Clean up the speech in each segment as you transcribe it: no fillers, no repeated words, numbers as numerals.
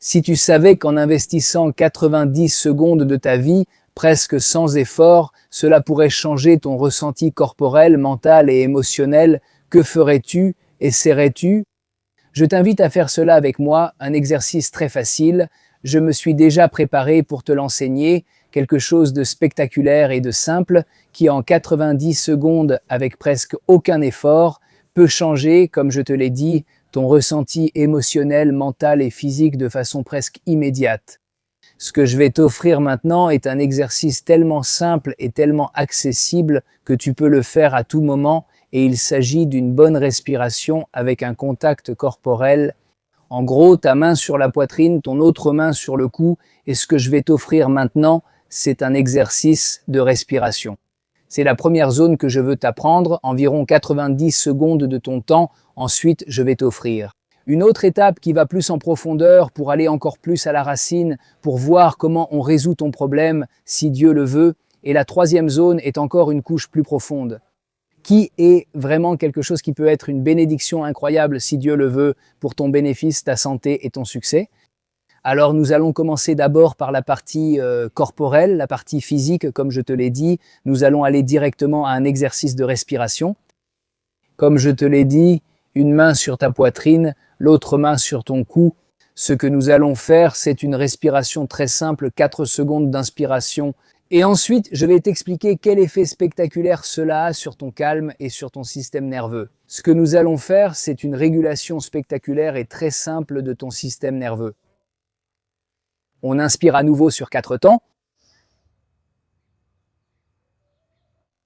Si tu savais qu'en investissant 90 secondes de ta vie, presque sans effort, cela pourrait changer ton ressenti corporel, mental et émotionnel, que ferais-tu? Essaierais-tu? Je t'invite à faire cela avec moi, un exercice très facile. Je me suis déjà préparé pour te l'enseigner, quelque chose de spectaculaire et de simple qui en 90 secondes, avec presque aucun effort, peut changer, comme je te l'ai dit, ton ressenti émotionnel, mental et physique de façon presque immédiate. Ce que je vais t'offrir maintenant est un exercice tellement simple et tellement accessible que tu peux le faire à tout moment et il s'agit d'une bonne respiration avec un contact corporel. En gros, ta main sur la poitrine, ton autre main sur le cou et ce que je vais t'offrir maintenant, c'est un exercice de respiration. C'est la première zone que je veux t'apprendre, environ 90 secondes de ton temps, ensuite je vais t'offrir. Une autre étape qui va plus en profondeur pour aller encore plus à la racine, pour voir comment on résout ton problème, si Dieu le veut, et la troisième zone est encore une couche plus profonde, qui est vraiment quelque chose qui peut être une bénédiction incroyable, si Dieu le veut, pour ton bénéfice, ta santé et ton succès. Alors nous allons commencer d'abord par la partie corporelle, la partie physique, comme je te l'ai dit. Nous allons aller directement à un exercice de respiration. Comme je te l'ai dit, une main sur ta poitrine, l'autre main sur ton cou. Ce que nous allons faire, c'est une respiration très simple, 4 secondes d'inspiration. Et ensuite, je vais t'expliquer quel effet spectaculaire cela a sur ton calme et sur ton système nerveux. Ce que nous allons faire, c'est une régulation spectaculaire et très simple de ton système nerveux. On inspire à nouveau sur 4 temps.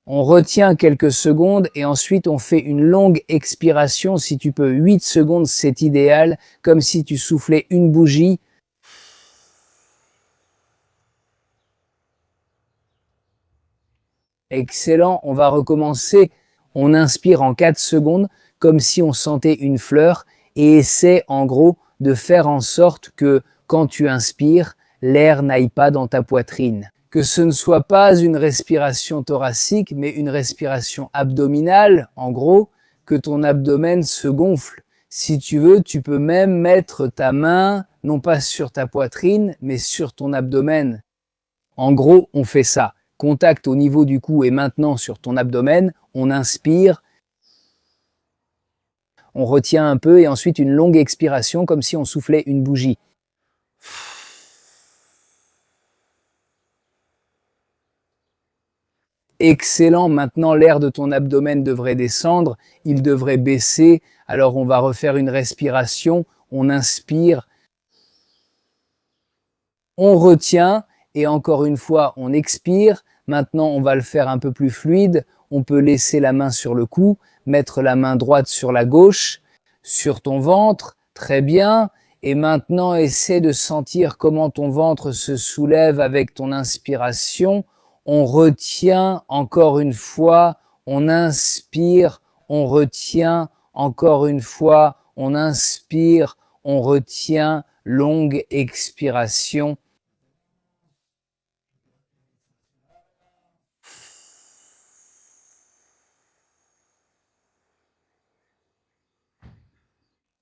On retient quelques secondes et ensuite on fait une longue expiration. Si tu peux, 8 secondes, c'est idéal, comme si tu soufflais une bougie. Excellent, on va recommencer. On inspire en 4 secondes, comme si on sentait une fleur et essaie en gros de faire en sorte que quand tu inspires, l'air n'aille pas dans ta poitrine. Que ce ne soit pas une respiration thoracique, mais une respiration abdominale, en gros, que ton abdomen se gonfle. Si tu veux, tu peux même mettre ta main, non pas sur ta poitrine, mais sur ton abdomen. En gros, on fait ça. Contact au niveau du cou et maintenant sur ton abdomen, on inspire, on retient un peu et ensuite une longue expiration comme si on soufflait une bougie. Excellent, maintenant l'air de ton abdomen devrait descendre, il devrait baisser, alors on va refaire une respiration, on inspire, on retient et encore une fois on expire. Maintenant on va le faire un peu plus fluide, on peut laisser la main sur le cou, mettre la main droite sur la gauche, sur ton ventre, très bien. Et maintenant essaie de sentir comment ton ventre se soulève avec ton inspiration. On retient encore une fois, on inspire, on retient encore une fois, on inspire, on retient, longue expiration.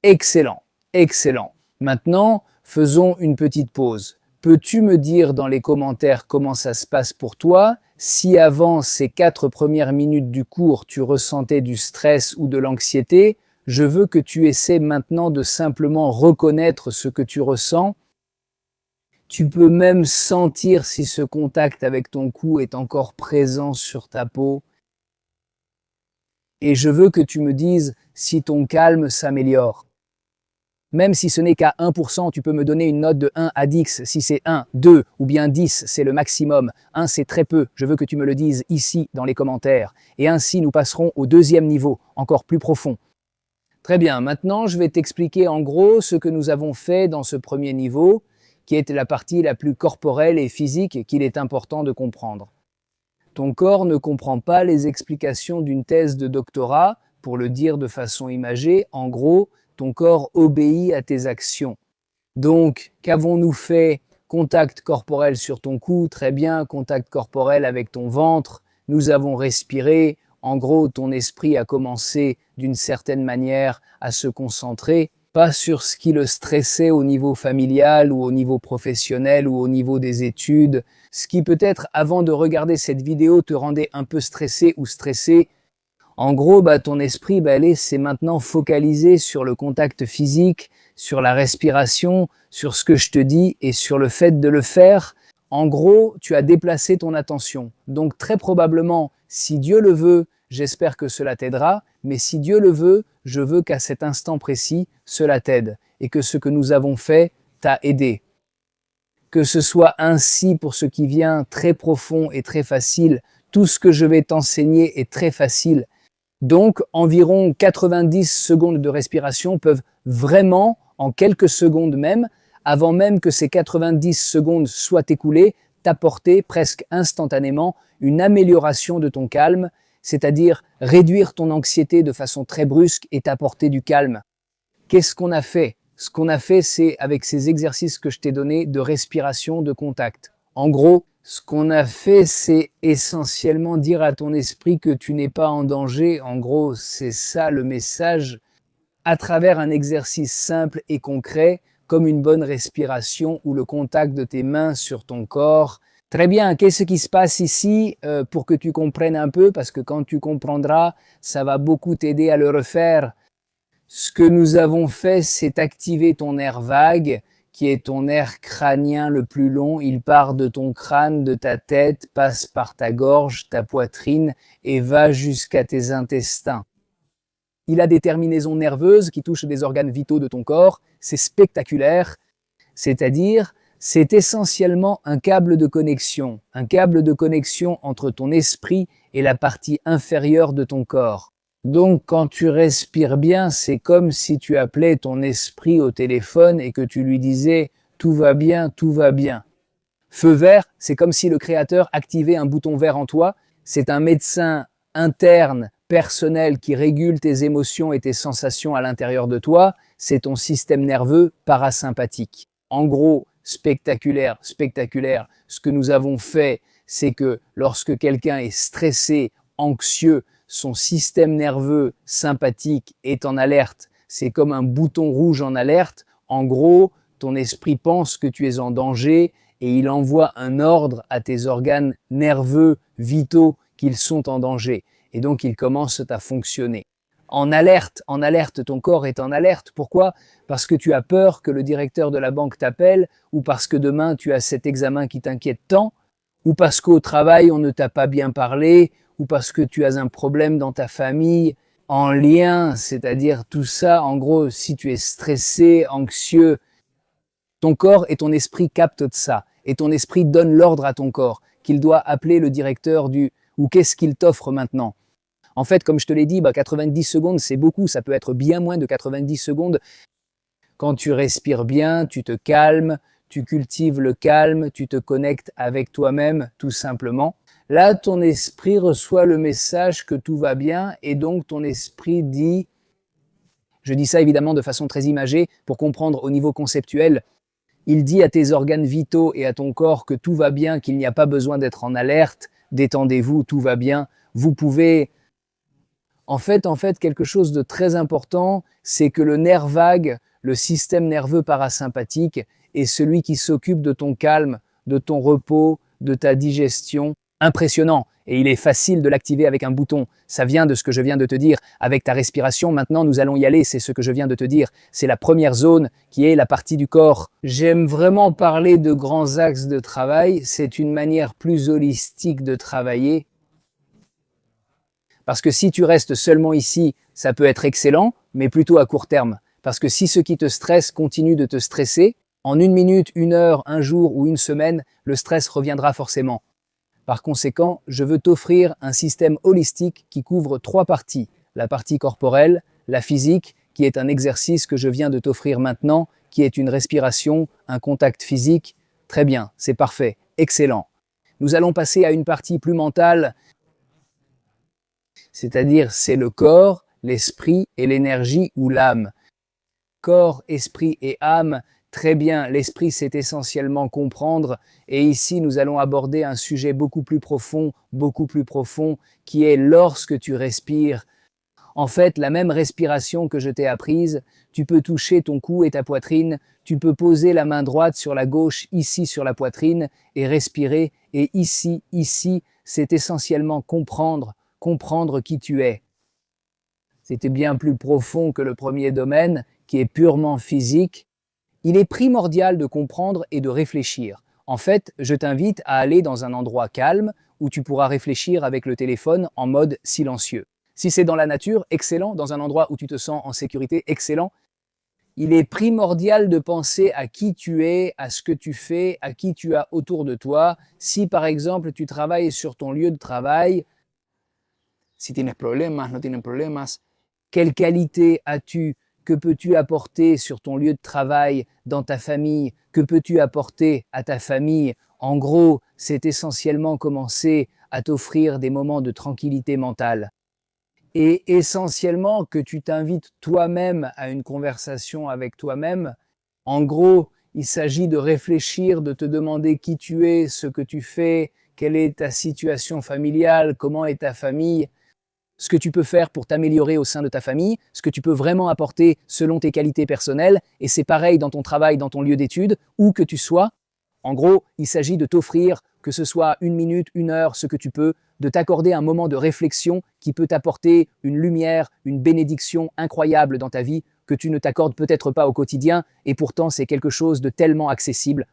Excellent, excellent. Maintenant, faisons une petite pause. Peux-tu me dire dans les commentaires comment ça se passe pour toi? Si avant ces 4 premières minutes du cours, tu ressentais du stress ou de l'anxiété, je veux que tu essaies maintenant de simplement reconnaître ce que tu ressens. Tu peux même sentir si ce contact avec ton cou est encore présent sur ta peau. Et je veux que tu me dises si ton calme s'améliore. Même si ce n'est qu'à 1%, tu peux me donner une note de 1 à 10. Si c'est 1, 2 ou bien 10, c'est le maximum. 1, c'est très peu. Je veux que tu me le dises ici dans les commentaires. Et ainsi, nous passerons au deuxième niveau, encore plus profond. Très bien, maintenant, je vais t'expliquer en gros ce que nous avons fait dans ce premier niveau, qui est la partie la plus corporelle et physique qu'il est important de comprendre. Ton corps ne comprend pas les explications d'une thèse de doctorat, pour le dire de façon imagée. En gros, ton corps obéit à tes actions. Donc, qu'avons-nous fait? Contact corporel sur ton cou, très bien, contact corporel avec ton ventre, nous avons respiré, en gros, ton esprit a commencé d'une certaine manière à se concentrer. pas sur ce qui le stressait au niveau familial ou au niveau professionnel ou au niveau des études, ce qui peut-être avant de regarder cette vidéo te rendait un peu stressé ou stressé. En gros, ton esprit, c'est maintenant focalisé sur le contact physique, sur la respiration, sur ce que je te dis et sur le fait de le faire. En gros, tu as déplacé ton attention. Donc très probablement, si Dieu le veut, j'espère que cela t'aidera, mais si Dieu le veut, je veux qu'à cet instant précis, cela t'aide et que ce que nous avons fait t'a aidé. Que ce soit ainsi pour ce qui vient très profond et très facile, tout ce que je vais t'enseigner est très facile. Donc, environ 90 secondes de respiration peuvent vraiment, en quelques secondes même, avant même que ces 90 secondes soient écoulées, t'apporter presque instantanément une amélioration de ton calme, c'est-à-dire réduire ton anxiété de façon très brusque et t'apporter du calme. Qu'est-ce qu'on a fait? Ce qu'on a fait, c'est avec ces exercices que je t'ai donnés de respiration, de contact. En gros, ce qu'on a fait, c'est essentiellement dire à ton esprit que tu n'es pas en danger. En gros, c'est ça le message, à travers un exercice simple et concret, comme une bonne respiration ou le contact de tes mains sur ton corps. Très bien, qu'est-ce qui se passe ici pour que tu comprennes un peu, parce que quand tu comprendras, ça va beaucoup t'aider à le refaire. Ce que nous avons fait, c'est activer ton nerf vague, qui est ton nerf crânien le plus long. Il part de ton crâne, de ta tête, passe par ta gorge, ta poitrine et va jusqu'à tes intestins. Il a des terminaisons nerveuses qui touchent des organes vitaux de ton corps. C'est spectaculaire, c'est-à-dire c'est essentiellement un câble de connexion entre ton esprit et la partie inférieure de ton corps. Donc, quand tu respires bien, c'est comme si tu appelais ton esprit au téléphone et que tu lui disais « tout va bien, tout va bien ». Feu vert, c'est comme si le Créateur activait un bouton vert en toi. C'est un médecin interne, personnel, qui régule tes émotions et tes sensations à l'intérieur de toi. C'est ton système nerveux parasympathique. En gros, spectaculaire, spectaculaire. Ce que nous avons fait, c'est que lorsque quelqu'un est stressé, anxieux, son système nerveux sympathique est en alerte. C'est comme un bouton rouge en alerte. En gros, ton esprit pense que tu es en danger et il envoie un ordre à tes organes nerveux vitaux qu'ils sont en danger. Et donc, ils commencent à fonctionner. En alerte, ton corps est en alerte. Pourquoi? Parce que tu as peur que le directeur de la banque t'appelle, ou parce que demain tu as cet examen qui t'inquiète tant, ou parce qu'au travail on ne t'a pas bien parlé, ou parce que tu as un problème dans ta famille, en lien, c'est-à-dire tout ça, en gros, si tu es stressé, anxieux, ton corps et ton esprit captent ça, et ton esprit donne l'ordre à ton corps, qu'il doit appeler le directeur ou qu'est-ce qu'il t'offre maintenant. En fait, comme je te l'ai dit, 90 secondes, c'est beaucoup, ça peut être bien moins de 90 secondes. Quand tu respires bien, tu te calmes, tu cultives le calme, tu te connectes avec toi-même, tout simplement. Là, ton esprit reçoit le message que tout va bien et donc ton esprit dit, je dis ça évidemment de façon très imagée pour comprendre au niveau conceptuel, il dit à tes organes vitaux et à ton corps que tout va bien, qu'il n'y a pas besoin d'être en alerte, détendez-vous, tout va bien, vous pouvez... En fait, quelque chose de très important, c'est que le nerf vague, le système nerveux parasympathique, est celui qui s'occupe de ton calme, de ton repos, de ta digestion. Impressionnant, et il est facile de l'activer avec un bouton. Ça vient de ce que je viens de te dire. Avec ta respiration, maintenant nous allons y aller, c'est ce que je viens de te dire. C'est la première zone qui est la partie du corps. J'aime vraiment parler de grands axes de travail, c'est une manière plus holistique de travailler. Parce que si tu restes seulement ici, ça peut être excellent, mais plutôt à court terme. Parce que si ce qui te stresse continue de te stresser, en 1 minute, 1 heure, 1 jour ou 1 semaine, le stress reviendra forcément. Par conséquent, je veux t'offrir un système holistique qui couvre 3 parties. La partie corporelle, la physique, qui est un exercice que je viens de t'offrir maintenant, qui est une respiration, un contact physique. Très bien, c'est parfait, excellent. Nous allons passer à une partie plus mentale, c'est-à-dire c'est le corps, l'esprit et l'énergie ou l'âme. Corps, esprit et âme. Très bien, l'esprit c'est essentiellement comprendre et ici nous allons aborder un sujet beaucoup plus profond, qui est lorsque tu respires. En fait, la même respiration que je t'ai apprise, tu peux toucher ton cou et ta poitrine, tu peux poser la main droite sur la gauche ici sur la poitrine et respirer, et ici, c'est essentiellement comprendre qui tu es. C'était bien plus profond que le premier domaine, qui est purement physique. Il est primordial de comprendre et de réfléchir. En fait, je t'invite à aller dans un endroit calme où tu pourras réfléchir avec le téléphone en mode silencieux. Si c'est dans la nature, excellent, dans un endroit où tu te sens en sécurité, excellent. Il est primordial de penser à qui tu es, à ce que tu fais, à qui tu as autour de toi. Si par exemple tu travailles sur ton lieu de travail, si tienes problemas, no tienes problemas, quelle qualité as-tu? Que peux-tu apporter sur ton lieu de travail, dans ta famille? Que peux-tu apporter à ta famille? En gros, c'est essentiellement commencer à t'offrir des moments de tranquillité mentale. Et essentiellement que tu t'invites toi-même à une conversation avec toi-même. En gros, il s'agit de réfléchir, de te demander qui tu es, ce que tu fais, quelle est ta situation familiale, comment est ta famille, ce que tu peux faire pour t'améliorer au sein de ta famille, ce que tu peux vraiment apporter selon tes qualités personnelles, et c'est pareil dans ton travail, dans ton lieu d'études, où que tu sois. En gros, il s'agit de t'offrir, que ce soit 1 minute, 1 heure, ce que tu peux, de t'accorder un moment de réflexion qui peut t'apporter une lumière, une bénédiction incroyable dans ta vie que tu ne t'accordes peut-être pas au quotidien, et pourtant c'est quelque chose de tellement accessible.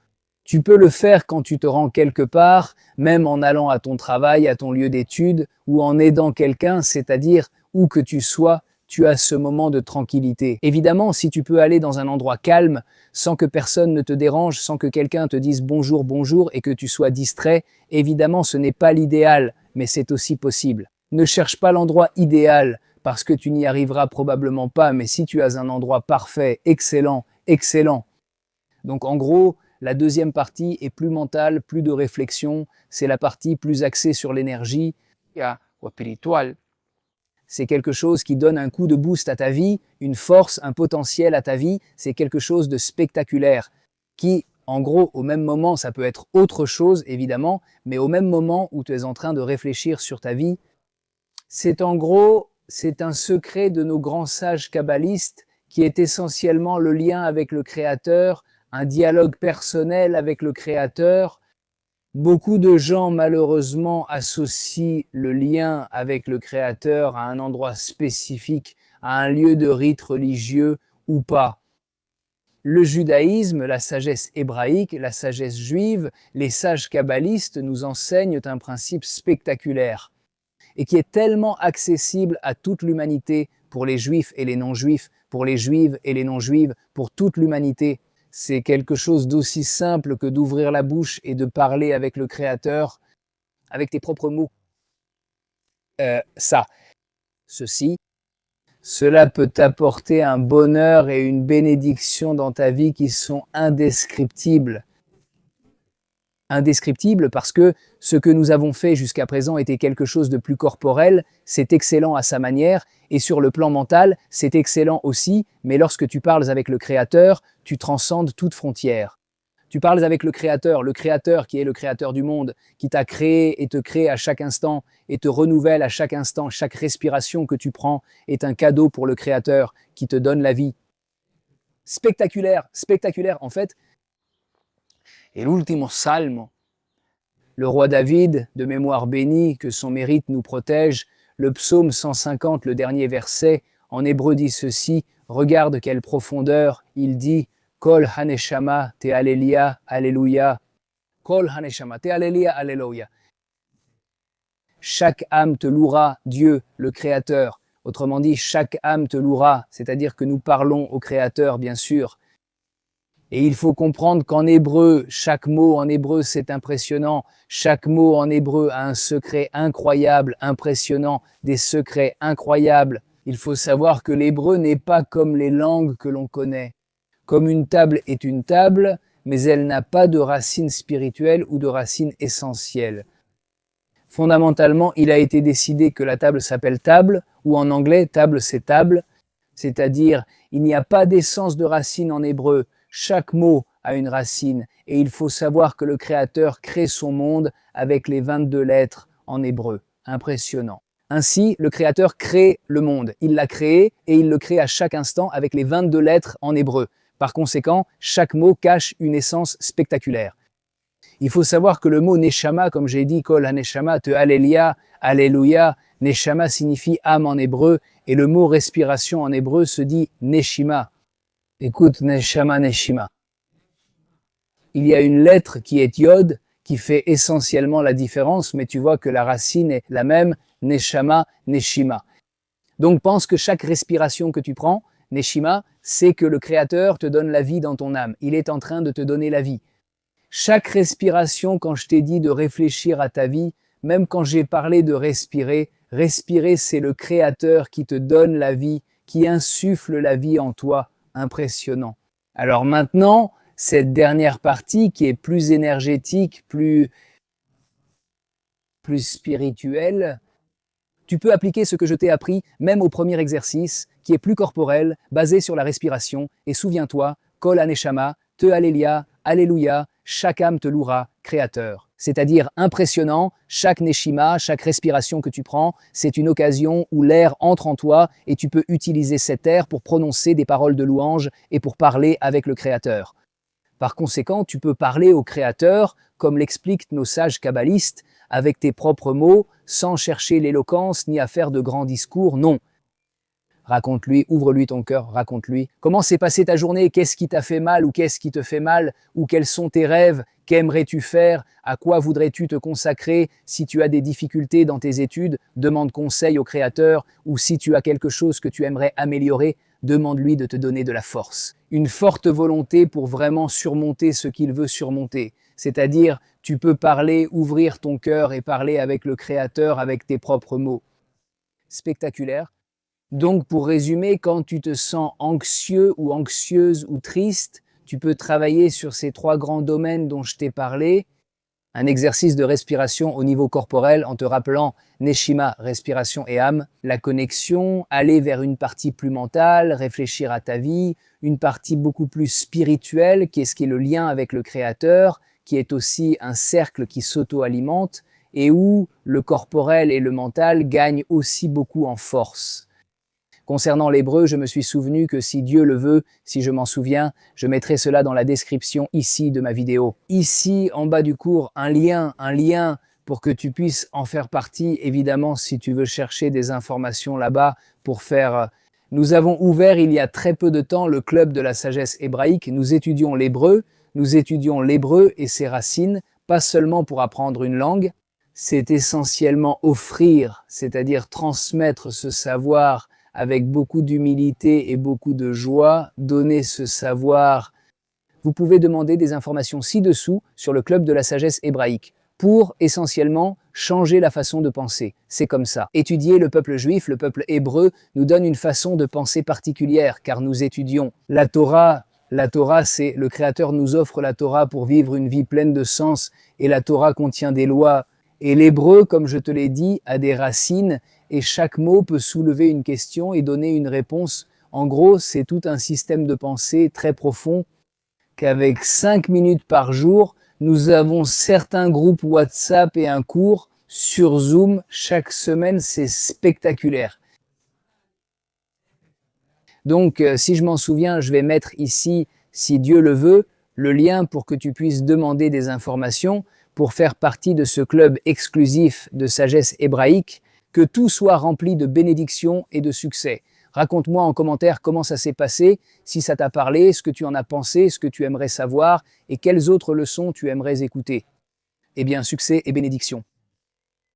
Tu peux le faire quand tu te rends quelque part, même en allant à ton travail, à ton lieu d'études, ou en aidant quelqu'un, c'est-à-dire où que tu sois, tu as ce moment de tranquillité. Évidemment, si tu peux aller dans un endroit calme, sans que personne ne te dérange, sans que quelqu'un te dise bonjour, bonjour, et que tu sois distrait, évidemment, ce n'est pas l'idéal, mais c'est aussi possible. Ne cherche pas l'endroit idéal, parce que tu n'y arriveras probablement pas, mais si tu as un endroit parfait, excellent, excellent. Donc en gros, la deuxième partie est plus mentale, plus de réflexion, c'est la partie plus axée sur l'énergie ou spirituelle. C'est quelque chose qui donne un coup de boost à ta vie, une force, un potentiel à ta vie, c'est quelque chose de spectaculaire qui, en gros, au même moment, ça peut être autre chose évidemment, mais au même moment où tu es en train de réfléchir sur ta vie, c'est en gros, c'est un secret de nos grands sages kabbalistes qui est essentiellement le lien avec le Créateur, un dialogue personnel avec le Créateur. Beaucoup de gens, malheureusement, associent le lien avec le Créateur à un endroit spécifique, à un lieu de rite religieux ou pas. Le judaïsme, la sagesse hébraïque, la sagesse juive, les sages kabbalistes nous enseignent un principe spectaculaire et qui est tellement accessible à toute l'humanité, pour les juifs et les non-juifs, pour les juives et les non-juives, pour toute l'humanité. C'est quelque chose d'aussi simple que d'ouvrir la bouche et de parler avec le Créateur, avec tes propres mots. Cela peut t'apporter un bonheur et une bénédiction dans ta vie qui sont indescriptibles. Indescriptibles parce que ce que nous avons fait jusqu'à présent était quelque chose de plus corporel, c'est excellent à sa manière, et sur le plan mental, c'est excellent aussi, mais lorsque tu parles avec le Créateur, tu transcendes toute frontière. Tu parles avec le Créateur qui est le Créateur du monde, qui t'a créé et te crée à chaque instant, et te renouvelle à chaque instant, chaque respiration que tu prends est un cadeau pour le Créateur qui te donne la vie. Spectaculaire, spectaculaire en fait. Et l'ultimo salmo, le roi David, de mémoire bénie, que son mérite nous protège, le psaume 150, le dernier verset, en hébreu dit ceci, regarde quelle profondeur, il dit « Kol haneshama te alléluia, alléluia » Kol haneshama te alléluia, alléluia. Chaque âme te louera, Dieu, le Créateur. Autrement dit, chaque âme te louera, c'est-à-dire que nous parlons au Créateur, bien sûr. Et il faut comprendre qu'en hébreu, chaque mot en hébreu, c'est impressionnant. Chaque mot en hébreu a un secret incroyable, impressionnant, des secrets incroyables. Il faut savoir que l'hébreu n'est pas comme les langues que l'on connaît. Comme une table est une table, mais elle n'a pas de racine spirituelle ou de racine essentielle. Fondamentalement, il a été décidé que la table s'appelle table, ou en anglais, table c'est table, c'est-à-dire il n'y a pas d'essence de racine en hébreu. Chaque mot a une racine et il faut savoir que le Créateur crée son monde avec les 22 lettres en hébreu. Impressionnant. Ainsi, le Créateur crée le monde. Il l'a créé et il le crée à chaque instant avec les 22 lettres en hébreu. Par conséquent, chaque mot cache une essence spectaculaire. Il faut savoir que le mot Neshama, comme j'ai dit, Kol HaNeshama, te Alléluia, Alléluia, Neshama signifie âme en hébreu, et le mot respiration en hébreu se dit Neshima. Écoute, Neshama, Neshima. Il y a une lettre qui est Yod, qui fait essentiellement la différence, mais tu vois que la racine est la même, Neshama, Neshima. Donc pense que chaque respiration que tu prends, Neshima, c'est que le Créateur te donne la vie dans ton âme. Il est en train de te donner la vie. Chaque respiration, quand je t'ai dit de réfléchir à ta vie, même quand j'ai parlé de respirer, respirer c'est le Créateur qui te donne la vie, qui insuffle la vie en toi. Impressionnant. Alors maintenant, cette dernière partie qui est plus énergétique, plus spirituelle, tu peux appliquer ce que je t'ai appris même au premier exercice, qui est plus corporel, basé sur la respiration. Et souviens-toi, Kol HaNeshama, te Alléluia, Alléluia, chaque âme te louera, Créateur. C'est-à-dire impressionnant, chaque Neshima, chaque respiration que tu prends, c'est une occasion où l'air entre en toi et tu peux utiliser cet air pour prononcer des paroles de louange et pour parler avec le Créateur. Par conséquent, tu peux parler au Créateur, comme l'expliquent nos sages kabbalistes, avec tes propres mots, sans chercher l'éloquence ni à faire de grands discours, non. Raconte-lui, ouvre-lui ton cœur, raconte-lui. Comment s'est passée ta journée? Qu'est-ce qui t'a fait mal ou qu'est-ce qui te fait mal? Ou quels sont tes rêves? Qu'aimerais-tu faire? À quoi voudrais-tu te consacrer? Si tu as des difficultés dans tes études, demande conseil au Créateur. Ou si tu as quelque chose que tu aimerais améliorer, demande-lui de te donner de la force. Une forte volonté pour vraiment surmonter ce qu'il veut surmonter. C'est-à-dire, tu peux parler, ouvrir ton cœur et parler avec le Créateur avec tes propres mots. Spectaculaire. Donc, pour résumer, quand tu te sens anxieux ou anxieuse ou triste, tu peux travailler sur ces 3 grands domaines dont je t'ai parlé. Un exercice de respiration au niveau corporel en te rappelant Neshima, respiration et âme, la connexion, aller vers une partie plus mentale, réfléchir à ta vie, une partie beaucoup plus spirituelle, qui est le lien avec le Créateur, qui est aussi un cercle qui s'auto-alimente et où le corporel et le mental gagnent aussi beaucoup en force. Concernant l'hébreu, je me suis souvenu que si Dieu le veut, si je m'en souviens, je mettrai cela dans la description ici de ma vidéo. Ici, en bas du cours, un lien pour que tu puisses en faire partie, évidemment, si tu veux chercher des informations là-bas pour faire... Nous avons ouvert il y a très peu de temps le club de la sagesse hébraïque. Nous étudions l'hébreu et ses racines, pas seulement pour apprendre une langue, c'est essentiellement offrir, c'est-à-dire transmettre ce savoir avec beaucoup d'humilité et beaucoup de joie, donner ce savoir. Vous pouvez demander des informations ci-dessous sur le club de la sagesse hébraïque pour essentiellement changer la façon de penser. C'est comme ça. Étudier le peuple juif, le peuple hébreu, nous donne une façon de penser particulière car nous étudions la Torah. La Torah, c'est le Créateur nous offre la Torah pour vivre une vie pleine de sens et la Torah contient des lois. Et l'hébreu, comme je te l'ai dit, a des racines et chaque mot peut soulever une question et donner une réponse. En gros, c'est tout un système de pensée très profond qu'avec 5 minutes par jour, nous avons certains groupes WhatsApp et un cours sur Zoom. Chaque semaine, c'est spectaculaire. Donc, si je m'en souviens, je vais mettre ici, si Dieu le veut, le lien pour que tu puisses demander des informations pour faire partie de ce club exclusif de sagesse hébraïque, que tout soit rempli de bénédictions et de succès. Raconte-moi en commentaire comment ça s'est passé, si ça t'a parlé, ce que tu en as pensé, ce que tu aimerais savoir et quelles autres leçons tu aimerais écouter. Eh bien, succès et bénédictions.